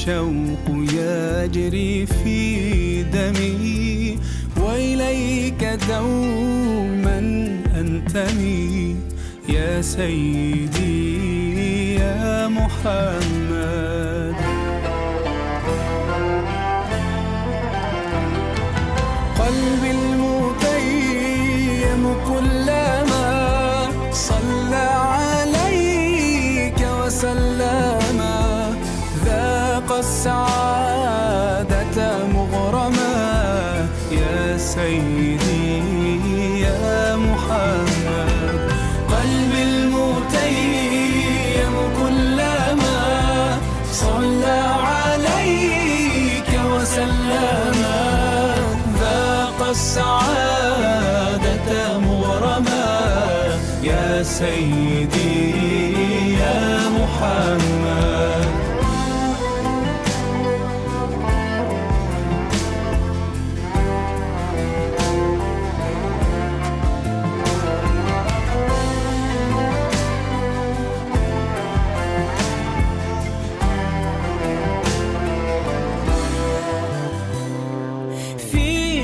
الشوق يجري في دمي وإليك دوما أنتمي يا سيدي يا محمد. قلبي المتيم كلما صلى عليك وسلم ذاق السعادة مغرما يا سيدي يا محمد. قلبي المتيم كلما صلى عليك وسلم ذاق السعادة مغرما يا سيدي يا محمد.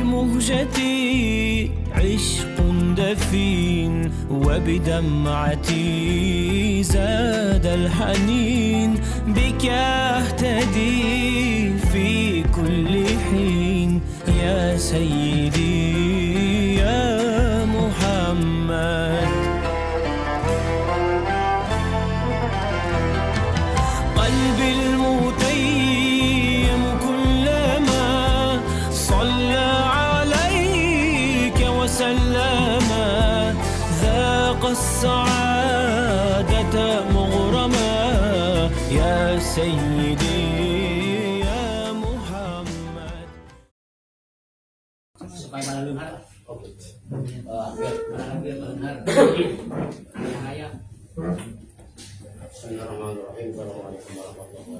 مهجتي عشق دفين وبدمعتي زاد الحنين بك أهتدي في كل حين يا سيدي يا محمد. قلبي المتيم كلما صلى وسلم ذاق السعادة مغرما يا سيدي يا محمد. Bismillahirrahmanirrahim. Assalamualaikum warahmatullahi wabarakatuh.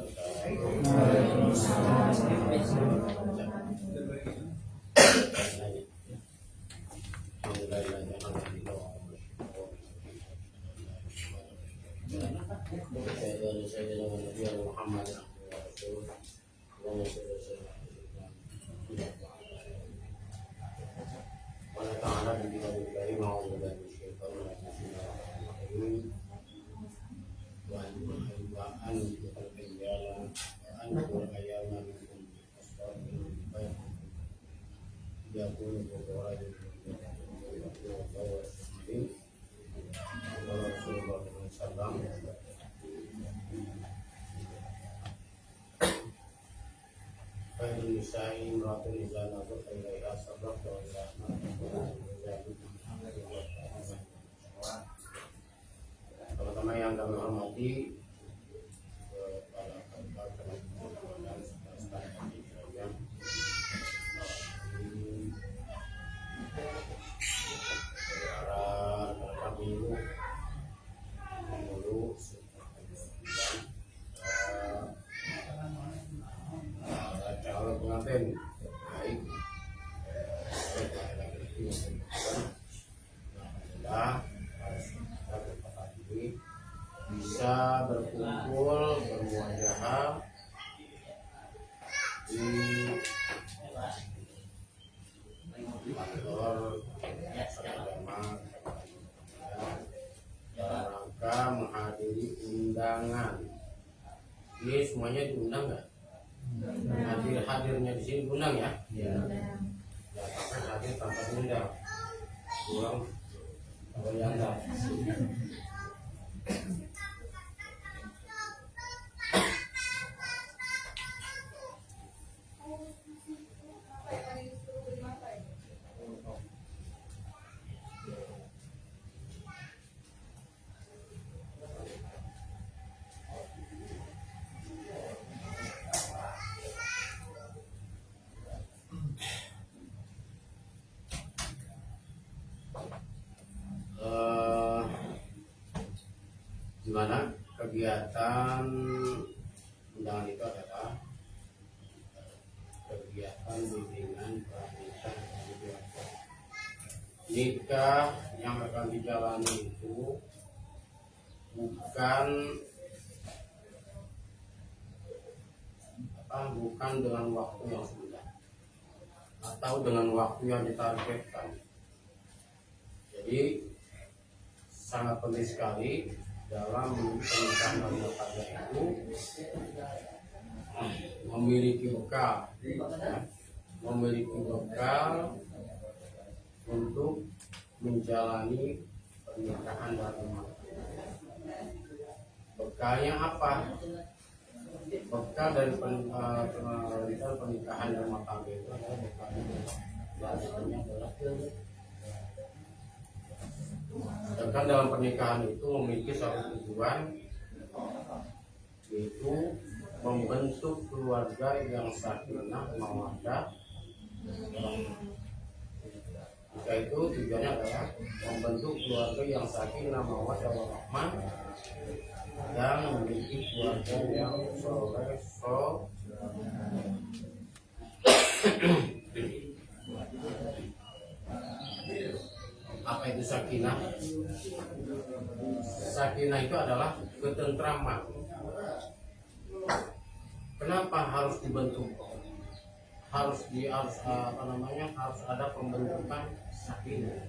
Teman-teman yang kami hormati, bisa berkumpul bermuajahah di kantor agama dalam rangka menghadiri undangan. Ini semuanya diundang nggak? Hadirnya di sini diundang ya? Jangan hadir tanpa diundang. Kurang kalau yang enggak. Di mana kegiatan undangan itu adalah kegiatan bimbingan pernikahan. Nikah yang akan dijalani itu bukan bukan dengan waktu yang sudah atau dengan waktu yang ditargetkan. Jadi sangat penting sekali dalam pernikahan dan rumah tangga itu memiliki bekal untuk menjalani pernikahan dan rumah tangga. Bekalnya apa? Bekal dari pernikahan dan rumah tangga itu adalah bekalnya adalah sedangkan dalam pernikahan itu memiliki satu tujuan, yaitu membentuk keluarga yang sakinah mawaddah. Jika itu tujuannya adalah membentuk keluarga yang sakinah mawaddah warahmah, yang memiliki keluarga yang soleh. Apa itu sakinah? Sakinah itu adalah ketentraman. Kenapa harus dibentuk? Harus ada pembentukan sakinah.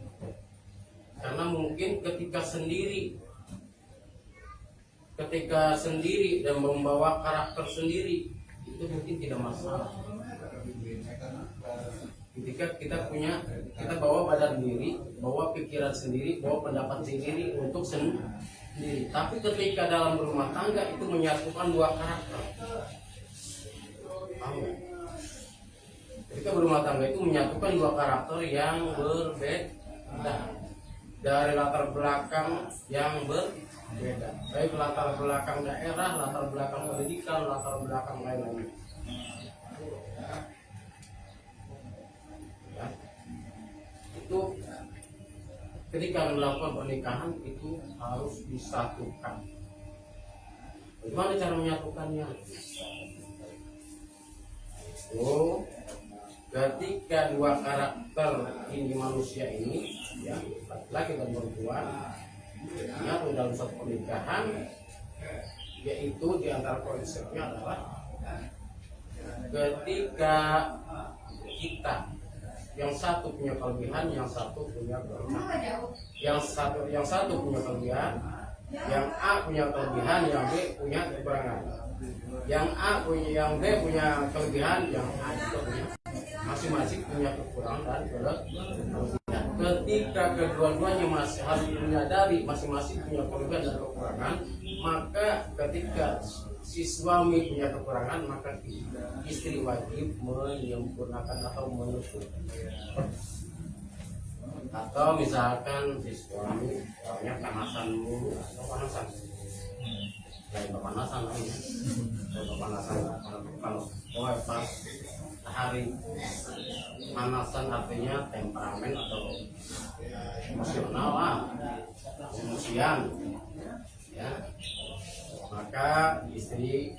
Karena mungkin ketika sendiri dan membawa karakter sendiri itu mungkin tidak masalah. Ketika kita bawa badan sendiri, bawa pikiran sendiri, bawa pendapat sendiri untuk sendiri. Tapi ketika dalam rumah tangga itu menyatukan dua karakter. Ketika berumah tangga itu menyatukan dua karakter yang berbeda dari latar belakang yang berbeda, baik latar belakang daerah, latar belakang pendidikan, latar belakang lain-lain. Ya. Itu ketika melakukan pernikahan itu harus disatukan. Bagaimana cara menyatukannya? Itu ketika dua karakter ini manusia ini, ya laki-laki dan perempuan, menyatu dalam satu pernikahan, yaitu diantara konsepnya adalah ketika kita yang satu punya kelebihan, yang satu punya kekurangan. Yang satu punya kelebihan, yang A punya kelebihan, yang B punya kekurangan. Yang B punya kelebihan, yang A juga punya, masing-masing punya kekurangan dan kelebihan. Ketika kedua-duanya masih harus menyadari masing-masing punya kelebihan dan kekurangan, maka ketika si suami punya kekurangan, maka istri wajib menyempurnakan atau menutup. Atau misalkan si suami orangnya panasan mulu atau panasan, pemanasan pas hari panasan artinya temperamen atau emosional lah, emosian, ya. Maka istri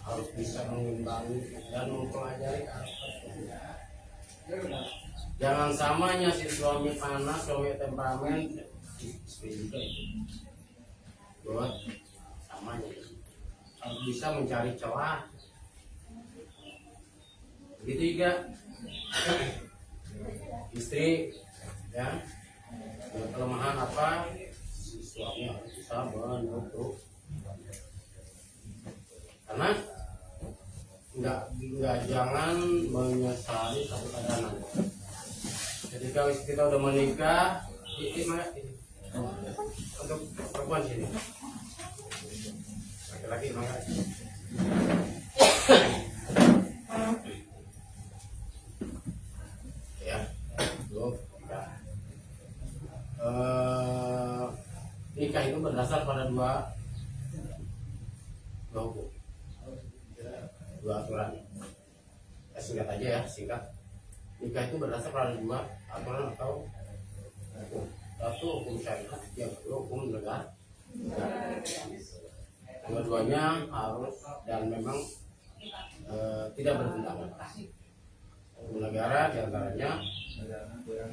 harus bisa mengimbangi dan mempelajari karakternya. Jangan samanya si suami panas, suami temperamen, istri juga itu. Buat samanya harus bisa mencari celah. Begitu juga istri, ya, dengan kelemahan apa, si suami harus bisa menutup. Karena jangan menyesali satu keadaan. Ketika kita udah menikah, untuk perempuan sini, laki-laki maka ya, nikah itu berdasar pada dua hukum, dua aturan. Singkat aja ya, singkat. Nikah itu berdasar pada dua aturan atau hukum. Satu hukum syariat, yang kedua hukum negara. Dua-duanya harus dan memang tidak bertentangan. Hukum negara diantaranya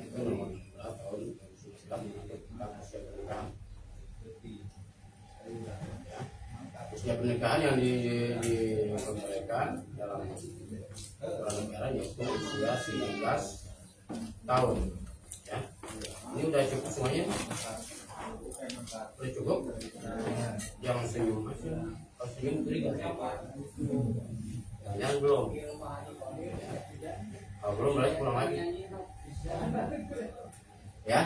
itu nomor 11 tahun Islam tentang usia pernikahan. Usia pernikahan yang diperbolehkan diselesaikan dalam aturan negara yaitu usia 19 tahun. Ya, ini udah cukup semuanya. Udah cukup. Jangan senyum aja. Kalau senyum beri nggak? Jangan belum. Kalau belum berarti pulang lagi. Ya.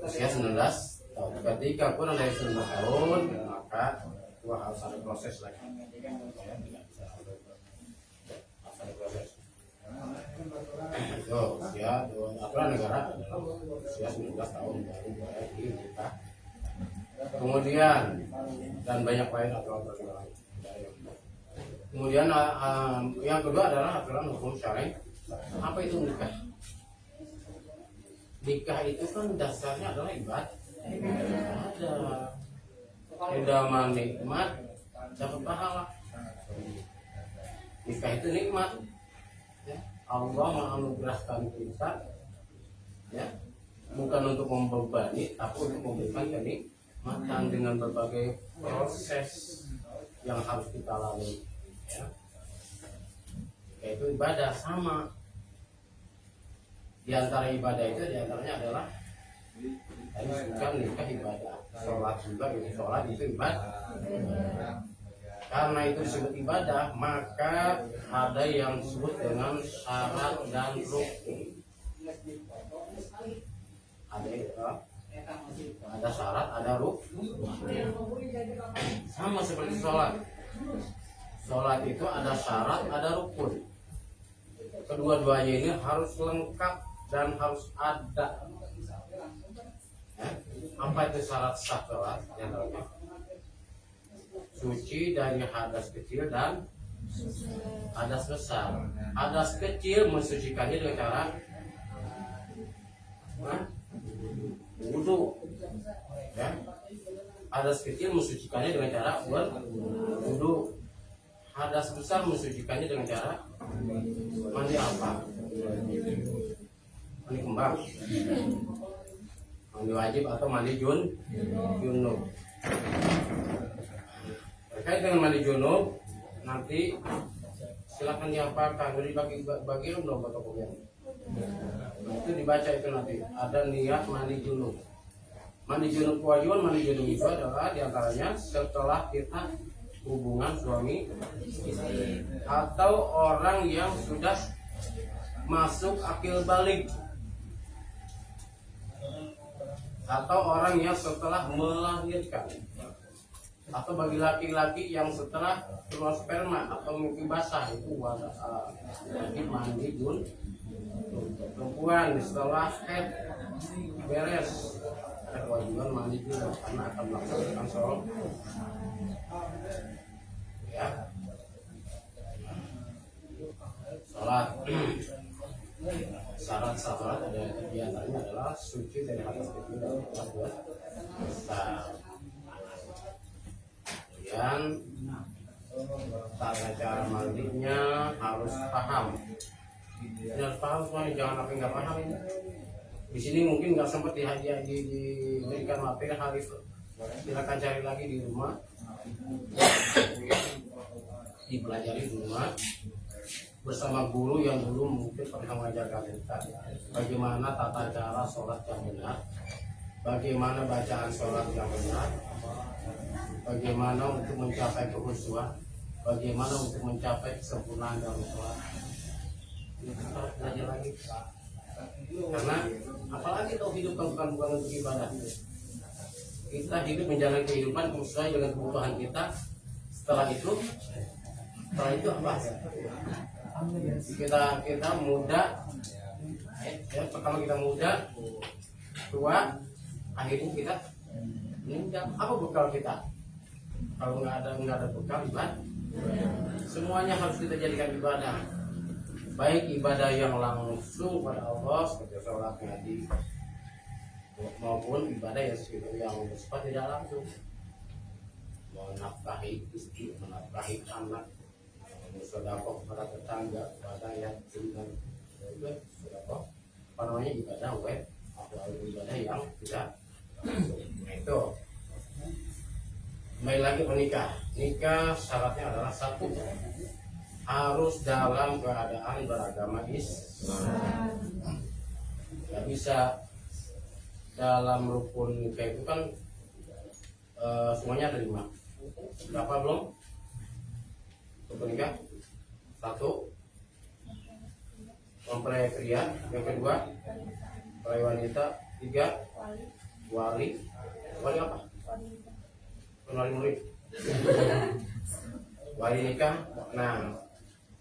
Usia 19 tahun. Ketika kurang dari 19 tahun, maka gua harus ada proses lagi. Harus ada proses. So, usia aturan negara adalah usia 19 tahun baru boleh dinikah. Kemudian dan banyak lain aturan lain. Kemudian yang kedua adalah aturan hukum syar'i. Apa itu nikah? Nikah itu kan dasarnya adalah ibadah. Tidak menikmat dapat pahala. Nikah itu nikmat. Ya. Allah menganugerahkan kita, ya, bukan untuk membebani, tapi untuk memberikan kenikmatan dengan berbagai proses yang harus kita lalui. Ya. Yaitu ibadah sama. Di antara ibadah itu diantaranya adalah tadi bukan nikah ibadah, sholat juga itu sholat itu ibadah. Karena itu disebut ibadah, maka ada yang disebut dengan syarat dan rukun. Ada syarat, ada rukun. Sama seperti sholat. Sholat itu ada syarat, ada rukun. Kedua-duanya ini harus lengkap dan harus ada. Apa itu syarat sah sholat? Suci dari hadas kecil dan hadas besar. Hadas kecil mensucikannya dengan cara wudu. Ya. Hadas kecil mensucikannya dengan cara wudu. Hadas besar mensucikannya dengan cara mandi apa? Mandi kembang, mandi wajib atau mandi junub. Terkait dengan mandi junub, nanti silakan diapakan, bagi belum fotokopian. Itu dibaca itu nanti. Ada niat mandi junub. Mandi junub kewajiban mandi junub itu adalah diantaranya setelah kita hubungan suami istri atau orang yang sudah masuk akil balik atau orang yang setelah melahirkan atau bagi laki-laki yang setelah keluar sperma atau mimpi basah itu wajib mandi junub. Perempuan setelah head beres kewajiban mandi junub karena akan melaksanakan sholat. Ya. Sholat. Syarat sholat ada diantaranya adalah suci dari hadas kecil dan hadas besar. Kemudian tata cara mandinya harus paham. Harus paham semuanya, jangan apa nggak paham ini. Di sini mungkin nggak sempat diberikan materi hari itu. Silakan cari lagi di rumah, dipelajari di rumah bersama guru yang dulu mungkin pernah mengajarkan kita bagaimana tata cara sholat yang benar, bagaimana bacaan sholat yang benar, bagaimana untuk mencapai kekhusyuan, bagaimana untuk mencapai kesempurnaan dalam sholat. Ini kita harus belajar lagi, karena apalagi kalau hidup bukan untuk ibadah. Kita hidup menjalani kehidupan sesuai dengan kebutuhan kita. Setelah itu apa? Kita muda, ya, pertama kita muda, tua, akhirnya kita meninggal. Apa bekal kita? Kalau nggak ada bekal ibadah, semuanya harus kita jadikan ibadah. Baik ibadah yang langsung pada Allah seperti sholat, ngaji, maupun ibadah yang bersifat tidak langsung, menafkahi istri, menafkahi anak, bersedekah kepada tetangga, kepada yatim dan juga sedekah. Apa namanya ibadah web atau ibadah yang tidak langsung. Nah, itu kembali lagi menikah. nikah syaratnya adalah satu, harus dalam keadaan beragama Islam. Nggak bisa dalam rukun nikah itu kan semuanya ada 5. Berapa belum? Rukun nikah 1, mempelai pria. Yang kedua, mempelai wanita. 3, wali. Wali apa? Wali murid. Wali nikah. Nah,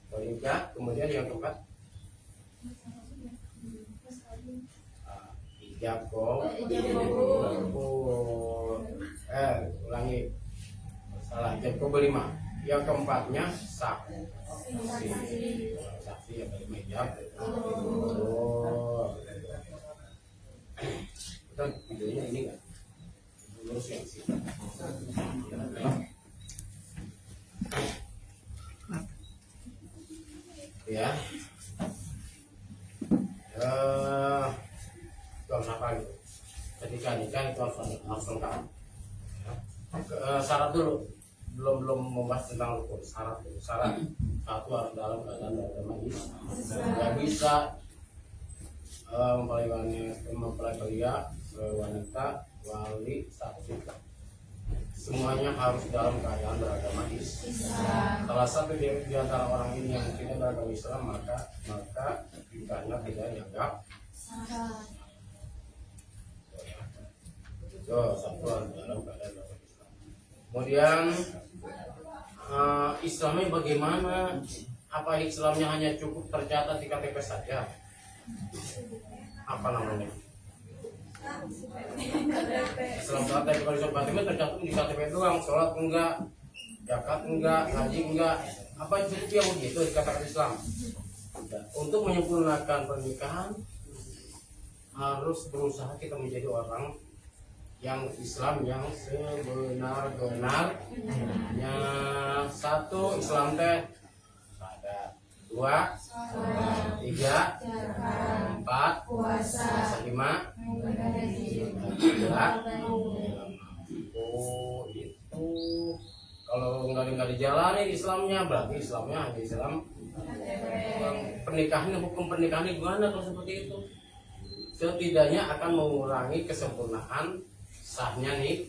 wali nikah. Kemudian yang keempat, ijab ulangi, salah. Ijab kabul 5. Yang keempatnya saksi. Saksi yang kelima ijab. Kita videonya ini nggak? Lurus yang sih. Ya. Itu harus apa gitu? Ketika nikah itu harus lengkap. Syarat dulu, belum membahas tentang rukun. Syarat dulu. Syarat satu, harus dalam keadaan beragama Islam. Nggak bisa mempelai pria, wanita, wali, saksi, semuanya harus dalam keadaan beragama Islam. Salah satu di antara orang ini yang tidak beragama Islam, maka nikahnya tidak dianggap sah. Satu harus dalam keadaan beragama Islam. Kemudian Islamnya bagaimana? Apa Islamnya hanya cukup tercatat di KTP saja? Apa namanya? Islam KTP, kalau Islam KTP tercatat di KTP doang, sholat enggak, zakat enggak, ngaji enggak, apa cukup yang begitu dikatakan Islam? Untuk menyempurnakan pernikahan harus berusaha kita menjadi orang yang Islam yang sebenar-benarnya. Satu, Islam teh ada 2, 3, 4, puasa 5, 6. Oh itu kalau nggak dijalani Islamnya, berarti Islamnya hanya Islam. Pernikahan, hukum pernikahan gimana kalau seperti itu? Setidaknya akan mengurangi kesempurnaan sahnya nih,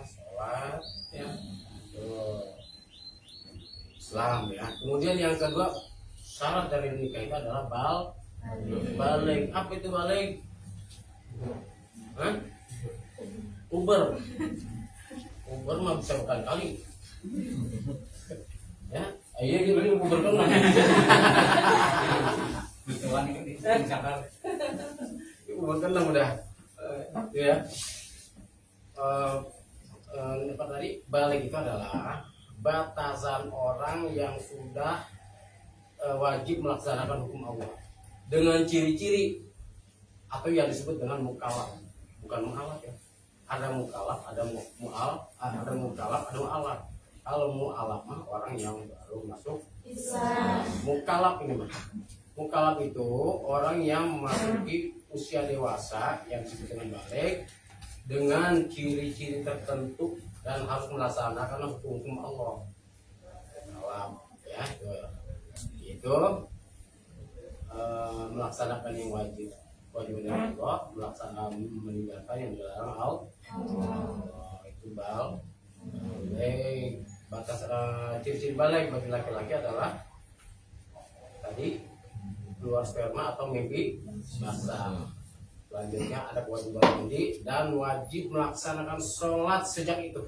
sholat ya, Islam ya. Kemudian yang kedua, syarat dari nikah itu adalah balik. Apa itu balik? Uber mah bisa berkali-kali ya. Iya gitu, Uber kan mah Uber kan udah ya. Apa tadi? Balik itu adalah batasan orang yang sudah wajib melaksanakan hukum Allah dengan ciri-ciri atau yang disebut dengan mukalaf. Bukan mualaf ya. Ada mukalaf, ada mual, ada mukalaf, ada mualaf. Kalau mualaf mah orang yang baru masuk Islam. Mukalaf ini mah. Mukalaf itu orang yang memasuki usia dewasa yang disebut dengan balik dengan ciri-ciri tertentu dan harus melaksanakan hukum Allah. Mukalaf ya itu melaksanakan yang wajib dari Allah, melaksanakan meninggalkan yang dilarang Allah. Itu balik. Batas ciri-ciri balik bagi laki-laki adalah tadi keluar sperma atau mimpi basah. Selanjutnya ada kewajiban mandi dan wajib melaksanakan sholat sejak itu.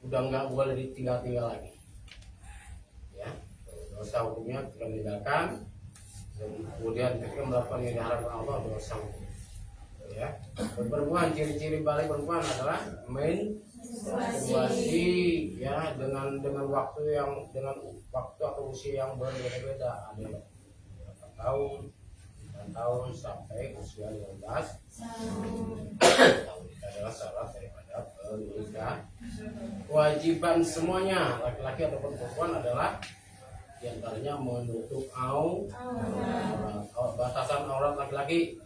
Udah nggak boleh ditinggal-tinggal lagi. Ya, dosa hukumnya kita meninggalkan. Kemudian ketika melakukan yang diharapkan Allah dosa. Ya, perempuan, ciri-ciri balik perempuan adalah menstruasi ya, dengan waktu atau usia yang berbeda-beda. Ada yang 4 tahun sampai usia 15 tahun. Itu adalah syarat daripada pernikahan. Kewajiban semuanya laki-laki ataupun perempuan adalah diantaranya menutup aurat. Batasan aurat laki-laki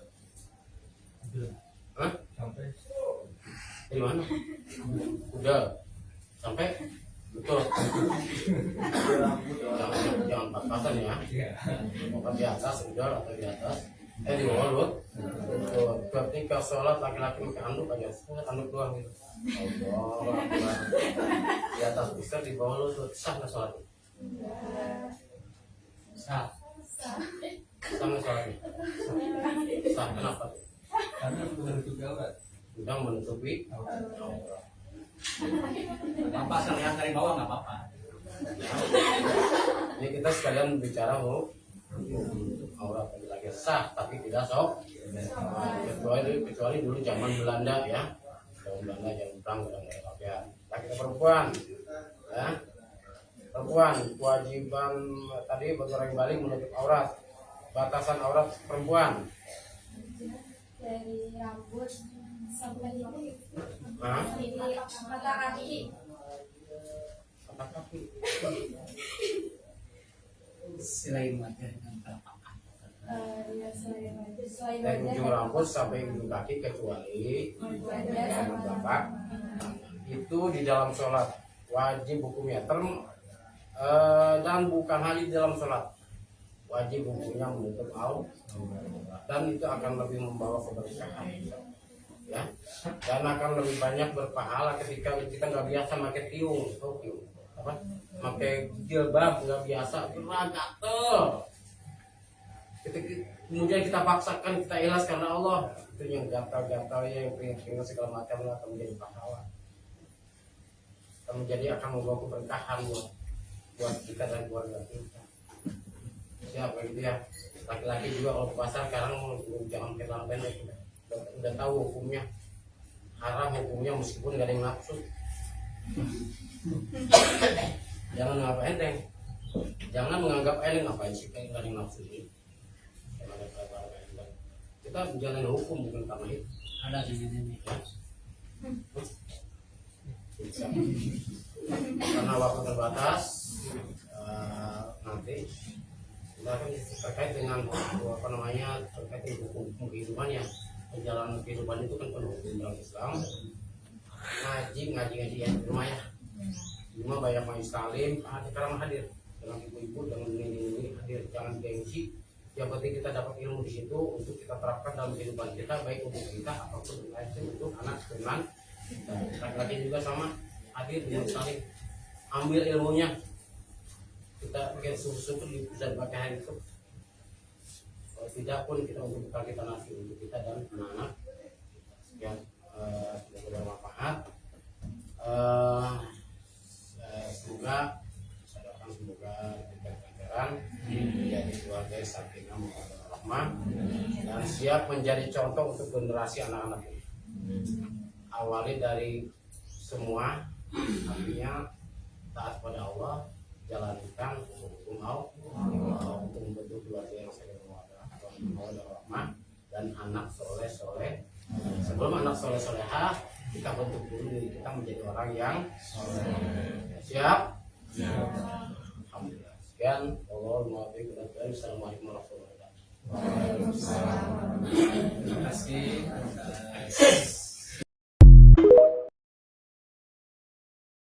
dari mana? Udah sampai betul. Jangan pas-pasan ya. Bukan di atas udah atau di atas. Di bawah Lut. Ketika sholat laki-laki pakai anduk aja, anduk doang gitu. Allah, di atas bisa di bawah Lut, sah nggak sholat? Sah. Sah nggak sholatnya? Sah. Kenapa? Karena menutupi aurat. Udah menutupi. Bapak lihat dari bawah nggak apa-apa. Ini kita sekalian bicara aurat laki-laki sah, tapi tidak sok. Kecuali dulu zaman Belanda ya. Zaman Belanda yang perang ya. Laki perempuan, ya. Perempuan kewajiban tadi bagi orang balik menutup aurat. Batasan aurat perempuan dari rambut sampai ini mata kaki. mata kaki. Selain wajah dan telapak Ya selain Dari wajah ujung rambut sampai ujung kaki kecuali wajah bapak itu di dalam sholat wajib hukumnya dan bukan hanya di dalam sholat wajib hukumnya menutup aurat dan itu akan lebih membawa keberkahan ya dan akan lebih banyak berpahala ketika kita nggak biasa pakai tiung apa pakai jilbab nggak biasa gatel kemudian kita paksakan kita ikhlas karena Allah itu yang gatal-gatal yang keringat segala macam akan menjadi pahala akan membawa keberkahan buat kita dan keluarga kita siapa gitu ya laki-laki juga kalau ke pasar sekarang jangan pakai celana pendek udah tahu hukumnya haram hukumnya meskipun gak ada yang nafsu jangan ngapain enteng jangan menganggap ngapain sih kayak gak ada yang nafsu ini kita menjalani hukum bukan karena itu ada di sini. Karena waktu terbatas nanti kita akan terkait dengan apa namanya terkait dengan hukum kehidupannya perjalanan kehidupan itu kan penuh hukum dalam Islam ngaji ya di rumah ya di rumah banyak majelis taklim sekarang hadir dengan ibu-ibu dengan ini hadir jangan gengsi yang penting kita dapat ilmu di situ untuk kita terapkan dalam kehidupan kita baik untuk kita ataupun untuk anak keturunan laki-laki juga sama hadir di majelis taklim ambil ilmunya kita bikin susu bisa dipakai hari itu kalau tidak pun kita untuk bekal kita nanti untuk kita dan anak-anak yang tidak bermanfaat semoga saya doakan semoga diberikan pelajaran menjadi keluarga yang sakinah mawaddah warahmah dan siap menjadi contoh untuk generasi anak-anak ini awali dari semua artinya taat pada Allah jalankan hukum Allah untuk membentuk keluarga yang sakinah mawaddah warahmah dan anak soleh sebelum anak solehah kita bentuk dulu diri kita menjadi orang yang siap. Alhamdulillah sekian. Assalamualaikum warahmatullahi wabarakatuh.